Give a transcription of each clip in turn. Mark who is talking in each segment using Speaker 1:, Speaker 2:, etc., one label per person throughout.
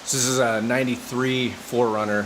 Speaker 1: So this is a 93 4Runner.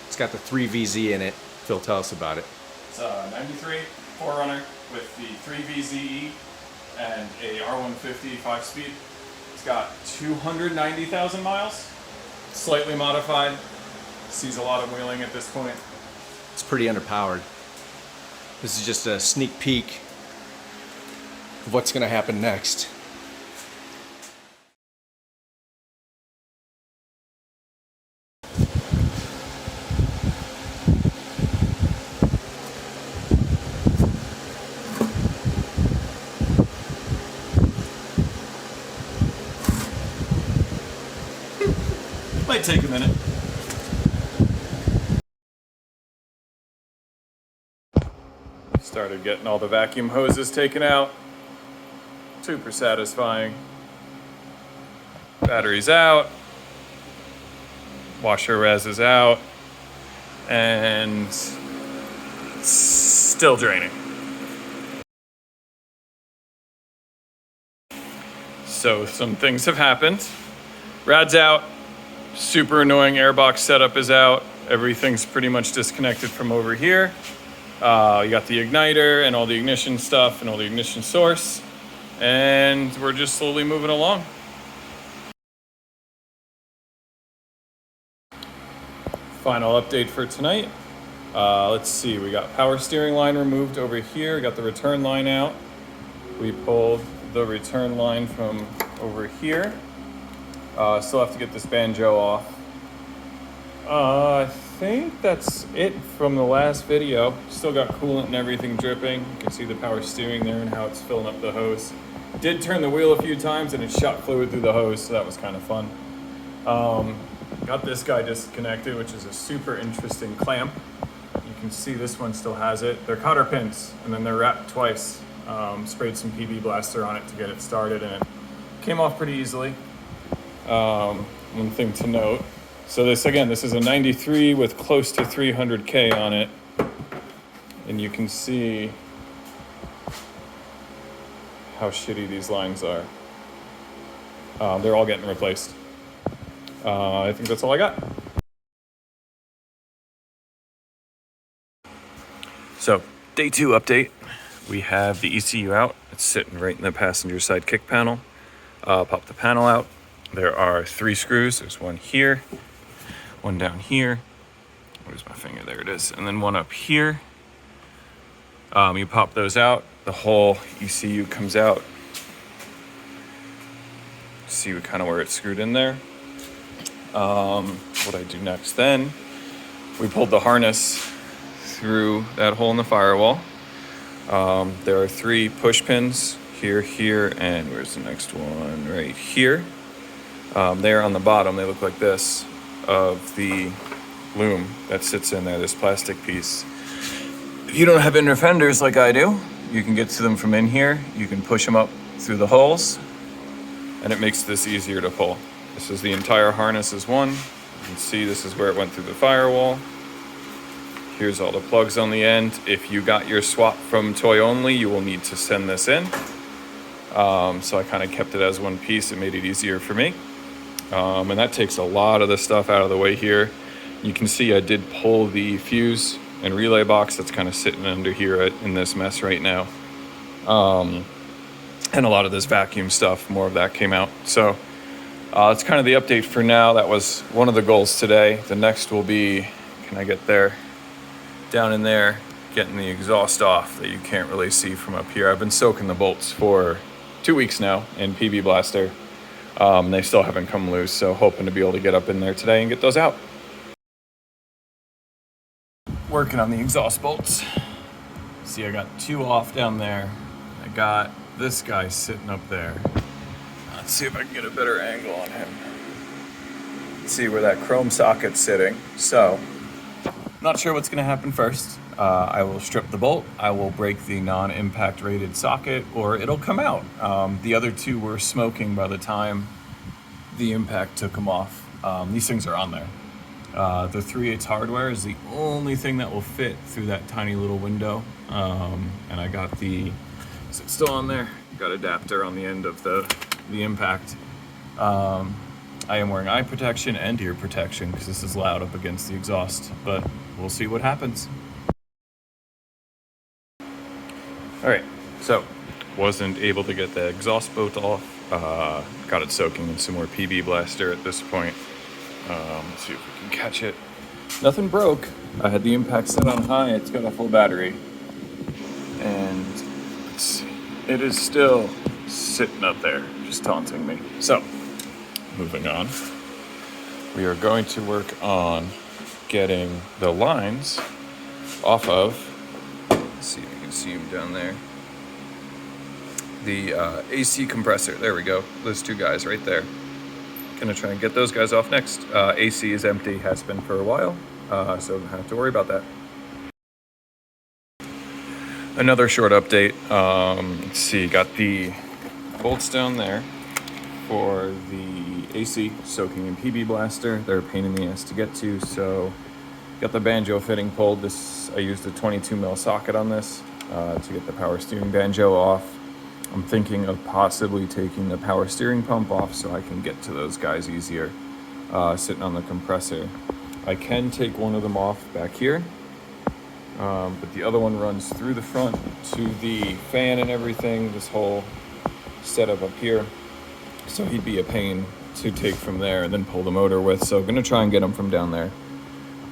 Speaker 1: It's got the 3VZ in it. Phil, tell us about it.
Speaker 2: It's a 93 4Runner with the 3VZE and a R150 5-speed. It's got 290,000 miles, slightly modified. Sees a lot of wheeling at this point.
Speaker 1: It's pretty underpowered. This is just a sneak peek of what's going to happen next.
Speaker 2: Might take a minute. Started getting all the vacuum hoses taken out. Super satisfying. Battery's out. Washer res is out. And it's still draining. So some things have happened. Rad's out. Super annoying airbox setup is out. Everything's pretty much disconnected from over here. You got the igniter and all the ignition stuff and all the ignition source. And we're just slowly moving along. Final update for tonight. Let's see, we got power steering line removed over here. We got the return line out. We pulled the return line from over here. Still have to get this banjo off. I think that's it from the last video. Still got coolant and everything dripping. You can see the power steering there and how it's filling up the hose. Did turn the wheel a few times and it shot fluid through the hose, so that was kind of fun. Got this guy disconnected, which is a super interesting clamp. You can see this one still has it. They're cotter pins and then they're wrapped twice. Sprayed some PB blaster on it to get it started and it came off pretty easily. One thing to note, so this is a 93 with close to 300K on it, and you can see how shitty these lines are. They're all getting replaced. I think that's all I got. So, day 2 update. We have the ECU out. It's sitting right in the passenger side kick panel. Pop the panel out. There are 3 screws. There's one here, one down here. Where's my finger? There it is. And then one up here. You pop those out. The whole ECU comes out. See kind of where it's screwed in there. What I do next then, we pulled the harness through that hole in the firewall. There are 3 push pins here, here, and where's the next one? Right here. There on the bottom, they look like this, of the loom that sits in there, this plastic piece. If you don't have inner fenders like I do, you can get to them from in here. You can push them up through the holes, and it makes this easier to pull. This is the entire harness as one. You can see this is where it went through the firewall. Here's all the plugs on the end. If you got your swap from Toy Only, you will need to send this in. So I kind of kept it as one piece. It made it easier for me. And that takes a lot of the stuff out of the way here. You can see I did pull the fuse and relay box that's kind of sitting under here in this mess right now. And a lot of this vacuum stuff, more of that came out. So it's kind of the update for now. That was one of the goals today. The next will be, can I get there? Down in there, getting the exhaust off that you can't really see from up here. I've been soaking the bolts for 2 weeks now in PB blaster. They still haven't come loose, so hoping to be able to get up in there today and get those out. Working on the exhaust bolts. See, I got 2 off down there. I got this guy sitting up there. Let's see if I can get a better angle on him. Let's see where that chrome socket's sitting. So, not sure what's gonna happen first. I will strip the bolt, I will break the non-impact rated socket, or it'll come out. The other 2 were smoking by the time the impact took them off. These things are on there. The 3/8 hardware is the only thing that will fit through that tiny little window. And I got the, is it still on there? Got adapter on the end of the impact. I am wearing eye protection and ear protection because this is loud up against the exhaust, but we'll see what happens. All right, so wasn't able to get the exhaust bolt off. Got it soaking in some more PB Blaster at this point. Let's see if we can catch it. Nothing broke. I had the impact set on high. It's got a full battery. And it is still sitting up there, just taunting me. So, moving on. We are going to work on getting the lines off of, let's see if you can see them down there, the AC compressor. There we go. Those two guys right there. Gonna try and get those guys off next. AC is empty, has been for a while, so don't have to worry about that. Another short update. Let's see, got the bolts down there for the AC soaking in PB Blaster. They're a pain in the ass to get to, so got the banjo fitting pulled. I used a 22 mil socket on this to get the power steering banjo off. I'm thinking of possibly taking the power steering pump off so I can get to those guys easier, sitting on the compressor. I can take one of them off back here, but the other one runs through the front to the fan and everything, this whole setup up here. So he'd be a pain to take from there and then pull the motor with. So I'm gonna try and get him from down there,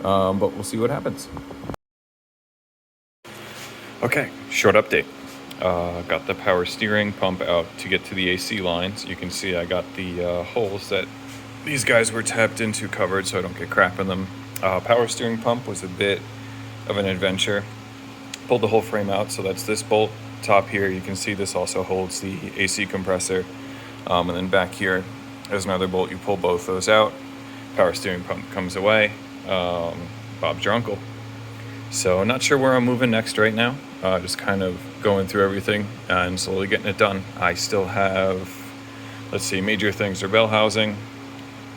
Speaker 2: but we'll see what happens. Okay, short update. Got the power steering pump out to get to the AC lines. You can see I got the holes that these guys were tapped into covered so I don't get crap in them. Power steering pump was a bit of an adventure. Pulled the whole frame out, so that's this bolt top here. You can see this also holds the AC compressor. And then back here, there's another bolt. You pull both those out. Power steering pump comes away. Bob's your uncle. So not sure where I'm moving next right now. Just kind of going through everything and slowly getting it done. I still have, let's see, major things are bell housing.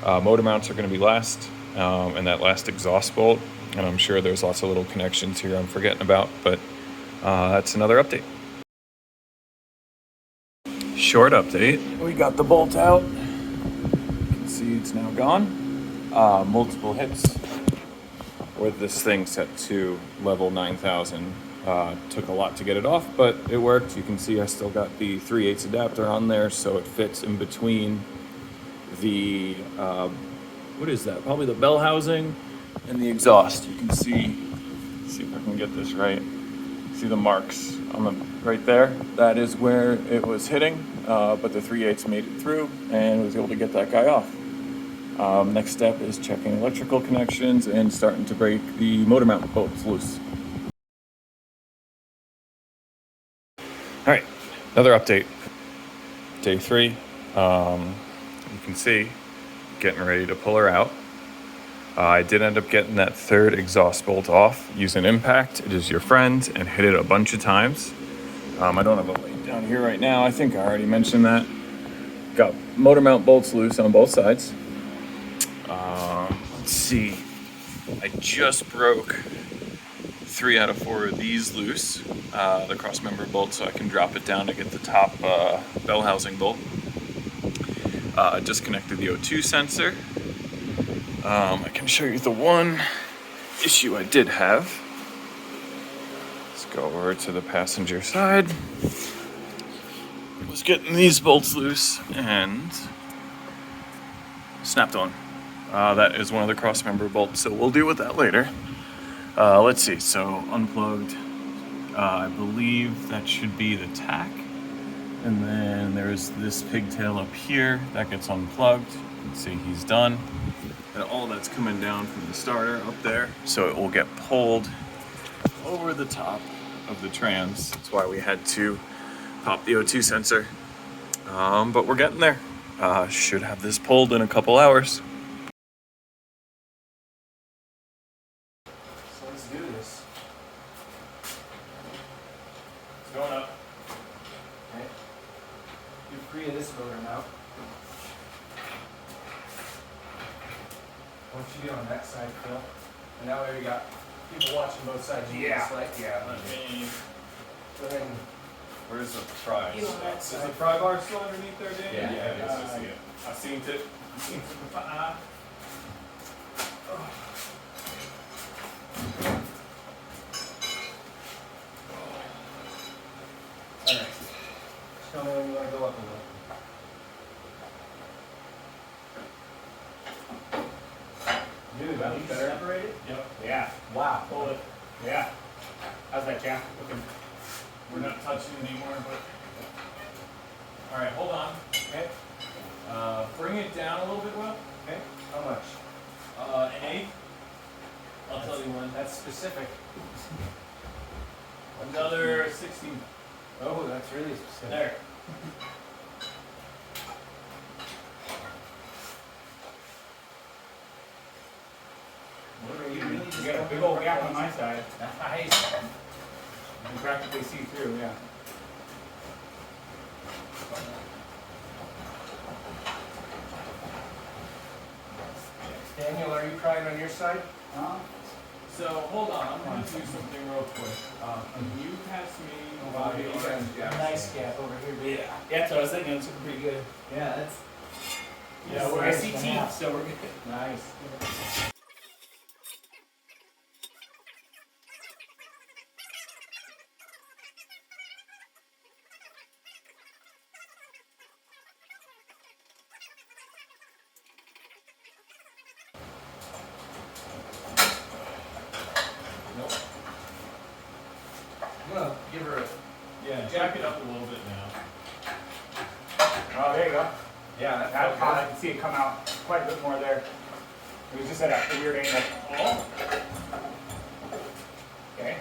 Speaker 2: Motor mounts are going to be last, and that last exhaust bolt. And I'm sure there's lots of little connections here I'm forgetting about, but that's another update. Short update. We got the bolt out. You can see it's now gone. Multiple hits with this thing set to level 9,000. Took a lot to get it off, but it worked. You can see I still got the 3/8 adapter on there, so it fits in between the, what is that? Probably the bell housing and the exhaust. You can see if I can get this right. See the marks on the right there? That is where it was hitting, but the 3/8 made it through and was able to get that guy off. Next step is checking electrical connections and starting to break the motor mount bolts loose. All right, another update. Day 3. You can see, getting ready to pull her out. I did end up getting that third exhaust bolt off using impact. It is your friend, and hit it a bunch of times. I don't have a link down here right now. I think I already mentioned that. Got motor mount bolts loose on both sides. Let's see. I just broke 3 out of 4 of these loose, the cross member bolt, so I can drop it down to get the top bell housing bolt. Disconnected the O2 sensor. I can show you the one issue I did have. Let's go over to the passenger side. I was getting these bolts loose and snapped on. That is one of the cross member bolts, so we'll deal with that later. Let's see, so unplugged. I believe that should be the tack. And then there's this pigtail up here that gets unplugged. You can see he's done. And all that's coming down from the starter up there. So it will get pulled over the top of the trans. That's why we had to pop the O2 sensor. But we're getting there. Should have this pulled in a couple hours.
Speaker 1: So let's do this.
Speaker 2: It's going up.
Speaker 1: Okay. You're free of this motor now. Why don't you get on that side, Phil? And that way we got people watching both sides.
Speaker 2: Yeah.
Speaker 1: Let me. Go ahead and.
Speaker 2: Where's the pry?
Speaker 1: You on that
Speaker 2: Is
Speaker 1: side.
Speaker 2: the pry bar still underneath there, Dan?
Speaker 1: Yeah.
Speaker 2: I see it. I seen it.
Speaker 1: Alright. Tell me when you want to go up a little. Dude, are you separated?
Speaker 3: Yep. Yeah.
Speaker 1: Wow.
Speaker 3: Hold it. Yeah. How's that, champ? Looking. We're not touching anymore, but. All right, hold on.
Speaker 1: Okay.
Speaker 3: Bring it down a little bit, Will.
Speaker 1: Okay. How much?
Speaker 3: An eighth. I'll tell you when.
Speaker 1: That's specific.
Speaker 3: Another 16.
Speaker 1: Oh, that's really specific.
Speaker 3: There. You got a big old gap on my side.
Speaker 1: Nice.
Speaker 3: You can practically see through, yeah.
Speaker 1: Daniel, are you trying on your side?
Speaker 3: So hold on, I'm going to do something real quick. You pass me
Speaker 1: Nice gap over here, dude.
Speaker 3: Yeah, that's what I was thinking. It's looking pretty good.
Speaker 1: Yeah, that's
Speaker 3: Yeah, we're
Speaker 1: Nice.
Speaker 3: SCT, so we're good.
Speaker 1: nice.
Speaker 3: Nope.
Speaker 1: I'm gonna give her a.
Speaker 3: Yeah, jack it up a little bit now.
Speaker 4: Oh, there you go.
Speaker 1: Yeah,
Speaker 4: I
Speaker 1: that's
Speaker 4: can see it come out quite a bit more there. It was just at a weird angle.
Speaker 3: Oh.
Speaker 4: Okay.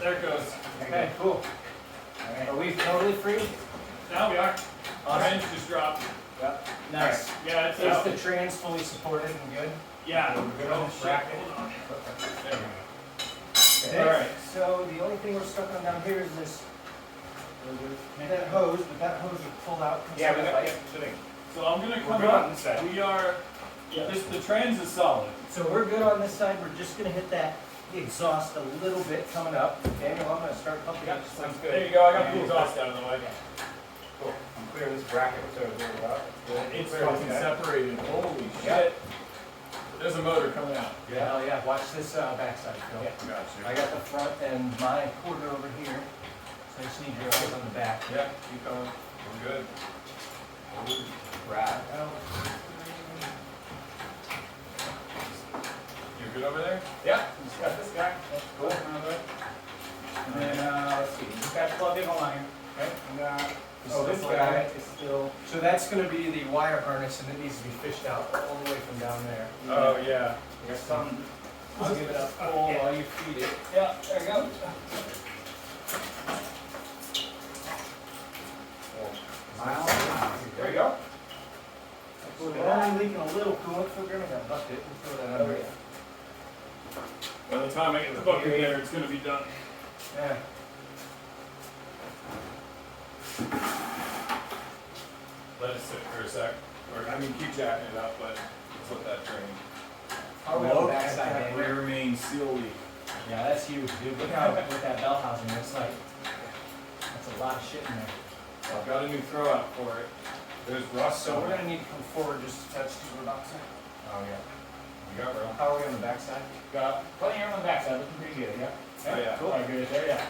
Speaker 3: There it goes.
Speaker 1: Okay, cool.
Speaker 4: Alright.
Speaker 1: Are we totally free?
Speaker 3: Now we are. Our
Speaker 1: Awesome.
Speaker 3: hinge just dropped.
Speaker 4: Yep.
Speaker 1: Nice.
Speaker 3: Yeah, it's
Speaker 1: Is
Speaker 3: out.
Speaker 1: the trans fully supported and good?
Speaker 3: Yeah.
Speaker 1: We're good on
Speaker 3: Oh,
Speaker 1: this
Speaker 3: shit.
Speaker 1: bracket?
Speaker 3: Hold on. There we go.
Speaker 1: Okay.
Speaker 3: Alright.
Speaker 1: So the only thing we're stuck on down here is this, that hose, but that hose would pull out.
Speaker 4: Yeah, we got,
Speaker 1: Like-
Speaker 4: yeah, so they-
Speaker 3: So I'm gonna come
Speaker 4: good on
Speaker 3: up.
Speaker 4: this side.
Speaker 3: We are. Yeah. The trans is solid.
Speaker 1: So we're good on this side, we're just gonna hit that exhaust a little bit coming up. Daniel, I'm gonna start pumping up.
Speaker 4: sounds
Speaker 3: There
Speaker 4: good.
Speaker 3: you go. I got the exhaust out of the way.
Speaker 4: Cool. I'm clearing this bracket, which I was worried about.
Speaker 3: It's
Speaker 4: Clear
Speaker 3: fucking
Speaker 4: that.
Speaker 3: separated. Holy
Speaker 4: Yeah.
Speaker 3: shit. There's a motor coming out.
Speaker 1: Yeah, hell yeah, watch this backside, Phil.
Speaker 4: Yeah.
Speaker 3: Gotcha.
Speaker 1: I got the front and my quarter over here, so I just need your eyes on the back.
Speaker 3: Yeah, keep going. We're good.
Speaker 1: Right out.
Speaker 3: You're good over there?
Speaker 4: Yeah, just got this guy.
Speaker 1: Cool.
Speaker 4: And then, let's see, just got to plug in a line. Okay. And, this
Speaker 1: This
Speaker 4: guy
Speaker 1: is still. So that's gonna be the wire harness and it needs to be fished out all the way from down there.
Speaker 3: Oh, yeah.
Speaker 4: There's some.
Speaker 1: I'll give it a pull while you feed it.
Speaker 3: Yeah, there you go.
Speaker 4: Mile an hour. There you go.
Speaker 1: So we're only leaking a little coolant, so we're gonna bucket it and throw that under it.
Speaker 3: By the time I get the bucket there, it's gonna be done.
Speaker 1: Yeah.
Speaker 3: Let it sit for a sec. Or, I mean, keep jacking it up, but let's let that drain.
Speaker 1: How are we on the backside,
Speaker 3: We
Speaker 1: Daniel?
Speaker 3: remain seal leak.
Speaker 1: Yeah, that's huge, dude. Look how, with that bell housing, it's like, that's a lot of shit in there.
Speaker 3: I've got a new throw out for it. There's rust
Speaker 1: So
Speaker 3: on
Speaker 1: we're
Speaker 3: it.
Speaker 1: gonna need to come forward just to touch the backside.
Speaker 3: Oh, yeah. You got room.
Speaker 1: How are we on the backside?
Speaker 4: Got plenty of room on the backside, looking pretty good, yeah.
Speaker 3: Oh, yeah.
Speaker 4: Cool. All right, good, there, yeah.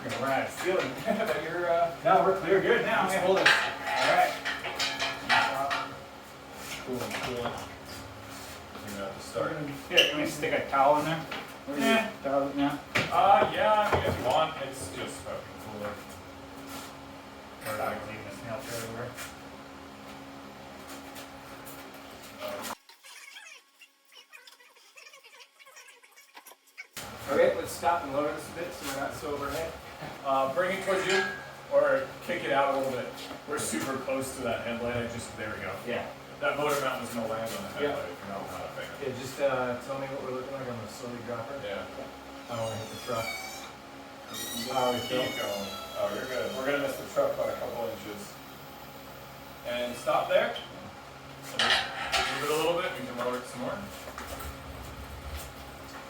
Speaker 4: You're gonna run out of ceiling, but you're, no, we're clear, good now,
Speaker 1: Just
Speaker 4: yeah.
Speaker 1: hold it.
Speaker 4: All right.
Speaker 3: Cooling, cooling. You're gonna have to start.
Speaker 4: Here, you want me to stick a towel in there?
Speaker 3: Yeah.
Speaker 4: Towel, yeah.
Speaker 3: Yeah, I mean, if you want, it's just fucking cooler.
Speaker 4: Or not leaving this nail through everywhere.
Speaker 1: Okay, let's stop and lower this a bit so we're not so overhead.
Speaker 3: Bring it towards you, or kick it out a little bit. We're super close to that headlight. There we go.
Speaker 1: Yeah.
Speaker 3: That motor mount was gonna land on the
Speaker 1: Yeah.
Speaker 3: headlight if you're not a fan.
Speaker 1: Yeah, just tell me what we're looking like. I'm gonna slowly drop her.
Speaker 3: Yeah.
Speaker 1: I don't wanna hit the truck.
Speaker 3: How keep going. Oh, you're good. We're gonna miss the truck by a couple inches. And stop there.
Speaker 2: move it a little bit, we can lower it some more.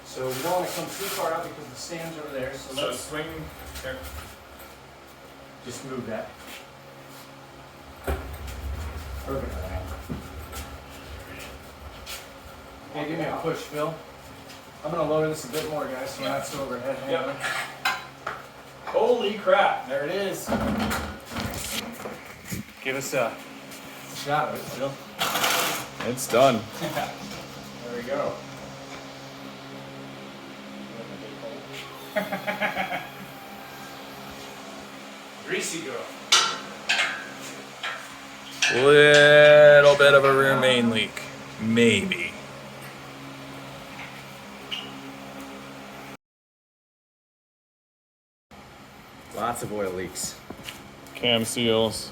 Speaker 1: So we don't want to come too far out because the stand's over there. So
Speaker 2: So
Speaker 1: let's
Speaker 2: swing here.
Speaker 1: just move that. Perfect. Hey, give me a push, Phil. I'm gonna lower this a bit more, guys, so we're not so overhead.
Speaker 2: Yep. Holy crap!
Speaker 1: There it is.
Speaker 3: Give us a
Speaker 1: Shot of it, Phil.
Speaker 2: It's done.
Speaker 1: There we go.
Speaker 3: greasy girl.
Speaker 2: Little bit of a rear main leak, maybe.
Speaker 1: Lots of oil leaks.
Speaker 2: Cam seals.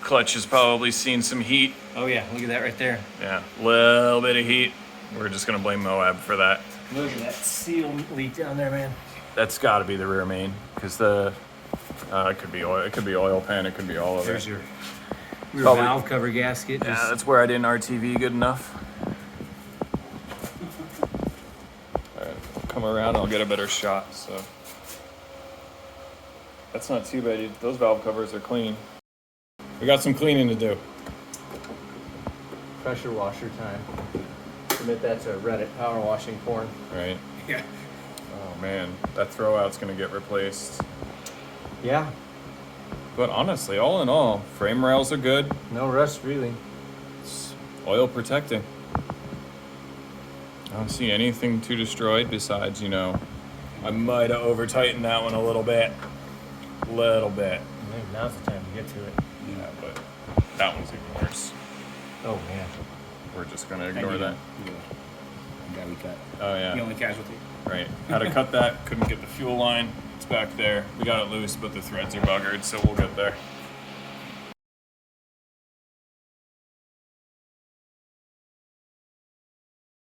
Speaker 2: Clutch has probably seen some heat.
Speaker 1: Oh yeah, look at that right there.
Speaker 2: Yeah, little bit of heat. We're just gonna blame Moab for that.
Speaker 1: Look at that seal leak down there, man.
Speaker 2: That's got to be the rear main, because the it could be oil. It could be oil pan. It could be all of
Speaker 1: There's
Speaker 2: it.
Speaker 1: your rear
Speaker 2: Probably-
Speaker 1: valve cover gasket.
Speaker 2: Yeah,
Speaker 1: Just-
Speaker 2: that's where I didn't RTV good enough. All right, I'll come around. I'll get a better shot. So that's not too bad. Those valve covers are clean. We got some cleaning to do.
Speaker 1: pressure washer time. Submit that to Reddit, power washing porn.
Speaker 2: Right.
Speaker 1: Yeah.
Speaker 2: Oh man, that throwout's gonna get replaced.
Speaker 1: Yeah,
Speaker 2: But honestly, all in all, frame rails are good.
Speaker 1: no rust really.
Speaker 2: It's oil protecting. I don't see anything too destroyed besides, I might have over tightened that one a little bit. Little bit.
Speaker 1: Maybe now's the time to get to it.
Speaker 2: Yeah, but that one's even worse.
Speaker 1: Oh man.
Speaker 2: We're just gonna ignore that.
Speaker 1: Gotta be cut.
Speaker 2: Oh
Speaker 3: The
Speaker 2: yeah,
Speaker 3: only casualty.
Speaker 2: right. Had to cut that, couldn't get the fuel line. It's back there. We got it loose, but the threads are buggered, so we'll get there.